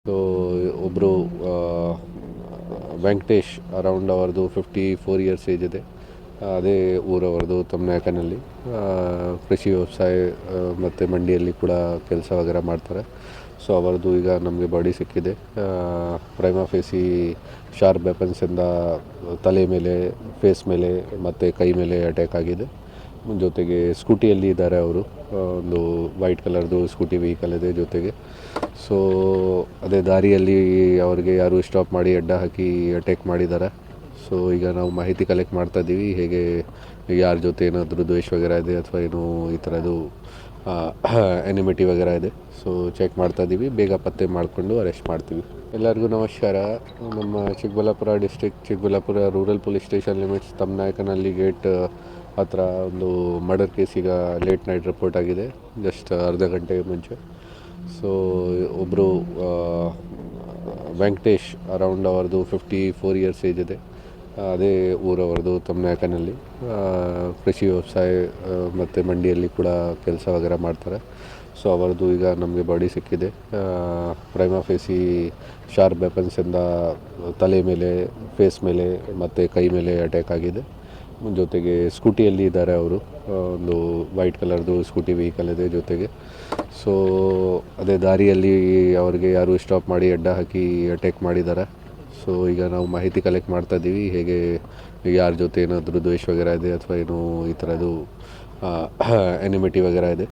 So ಒಬ್ಬರು Venkatesh around ಅವ್ರದ್ದು 54 years age ಇದೆ. ಅದೇ ಊರವ್ರದ್ದು ತಮ್ಮನಾಯಕನಲ್ಲಿ. ಕೃಷಿ ವ್ಯವಸಾಯ ಮತ್ತು ಮಂಡಿಯಲ್ಲಿ ಕೂಡ ಕೆಲಸ ವಗೇರೆ ಮಾಡ್ತಾರೆ. ಸೊ ಅವರದ್ದು ಈಗ ನಮಗೆ ಬಾಡಿ ಸಿಕ್ಕಿದೆ. ಪ್ರೈಮಾ ಫೇಸಿ ಶಾರ್ಪ್ ವೆಪನ್ಸಿಂದ ತಲೆ ಮೇಲೆ, ಫೇಸ್ ಮೇಲೆ ಮತ್ತು ಕೈ ಮೇಲೆ ಅಟ್ಯಾಕ್ ಆಗಿದೆ. ಜೊತೆಗೆ ಸ್ಕೂಟಿಯಲ್ಲಿ ಇದ್ದಾರೆ ಅವರು. ಒಂದು ವೈಟ್ ಕಲರ್ದು ಸ್ಕೂಟಿ ವೆಹಿಕಲ್ ಇದೆ ಜೊತೆಗೆ. ಸೊ ಅದೇ ದಾರಿಯಲ್ಲಿ ಅವ್ರಿಗೆ ಯಾರು ಸ್ಟಾಪ್ ಮಾಡಿ ಅಡ್ಡ ಹಾಕಿ ಅಟ್ಯಾಕ್ ಮಾಡಿದ್ದಾರೆ. ಸೊ ಈಗ ನಾವು ಮಾಹಿತಿ ಕಲೆಕ್ಟ್ ಮಾಡ್ತಾ ಇದ್ದೀವಿ, ಹೇಗೆ ಯಾರ ಜೊತೆ ಏನಾದರೂ ದ್ವೇಷ ವಗೇರೆ ಇದೆ ಅಥವಾ ಏನೋ ಈ ಥರದ್ದು ಎನಿಮಿಟಿ ವಗೇರೆ ಇದೆ. ಸೊ ಚೆಕ್ ಮಾಡ್ತಾ ಇದ್ದೀವಿ, ಬೇಗ ಪತ್ತೆ ಮಾಡಿಕೊಂಡು ಅರೆಸ್ಟ್ ಮಾಡ್ತೀವಿ. ಎಲ್ಲರಿಗೂ ನಮಸ್ಕಾರ. ನಮ್ಮ Chikkaballapur district, Chikkaballapur rural police station limits ತಮ್ಮನಾಯಕನಲ್ಲಿ ಗೇಟ್ ಹತ್ರ ಒಂದು ಮರ್ಡರ್ ಕೇಸ್ ಈಗ ಲೇಟ್ ನೈಟ್ ರಿಪೋರ್ಟ್ ಆಗಿದೆ, ಜಸ್ಟ್ ಅರ್ಧ ಗಂಟೆಗೆ ಮುಂಚೆ. ಸೊ ಒಬ್ಬರು ವೆಂಕಟೇಶ್ ಅರೌಂಡ್ ಅವ್ರದ್ದು 54 ಇಯರ್ಸ್ ಏಜ್ ಇದೆ. ಅದೇ ಊರವ್ರದ್ದು ತಮ್ಮನಾಯಕನಲ್ಲಿ. ಕೃಷಿ ವ್ಯವಸಾಯ ಮತ್ತು ಮಂಡಿಯಲ್ಲಿ ಕೂಡ ಕೆಲಸ ವಗೇರೆ ಮಾಡ್ತಾರೆ. ಸೊ ಅವರದ್ದು ಈಗ ನಮಗೆ ಬಾಡಿ ಸಿಕ್ಕಿದೆ. ಪ್ರೈಮಾ ಫೇಸಿ ಶಾರ್ಪ್ ವೆಪನ್ಸಿಂದ ತಲೆ ಮೇಲೆ, ಫೇಸ್ ಮೇಲೆ ಮತ್ತು ಕೈ ಮೇಲೆ ಅಟ್ಯಾಕ್ ಆಗಿದೆ. ಜೊತೆಗೆ ಸ್ಕೂಟಿಯಲ್ಲಿ ಇದ್ದಾರೆ ಅವರು. ಒಂದು ವೈಟ್ ಕಲರ್ದು ಸ್ಕೂಟಿ ವೆಹಿಕಲ್ ಇದೆ ಜೊತೆಗೆ. ಸೊ ಅದೇ ದಾರಿಯಲ್ಲಿ ಅವ್ರಿಗೆ ಯಾರು ಸ್ಟಾಪ್ ಮಾಡಿ ಅಡ್ಡ ಹಾಕಿ ಅಟ್ಯಾಕ್ ಮಾಡಿದ್ದಾರೆ. ಸೊ ಈಗ ನಾವು ಮಾಹಿತಿ ಕಲೆಕ್ಟ್ ಮಾಡ್ತಾ ಇದ್ದೀವಿ, ಹೇಗೆ ಯಾರ ಜೊತೆ ಏನಾದರೂ ದ್ವೇಷ ವಗೇರೆ ಇದೆ ಅಥವಾ ಏನೋ ಈ ಥರದ್ದು ಎನಿಮಿಟಿ ವಗೇರೆ ಇದೆ.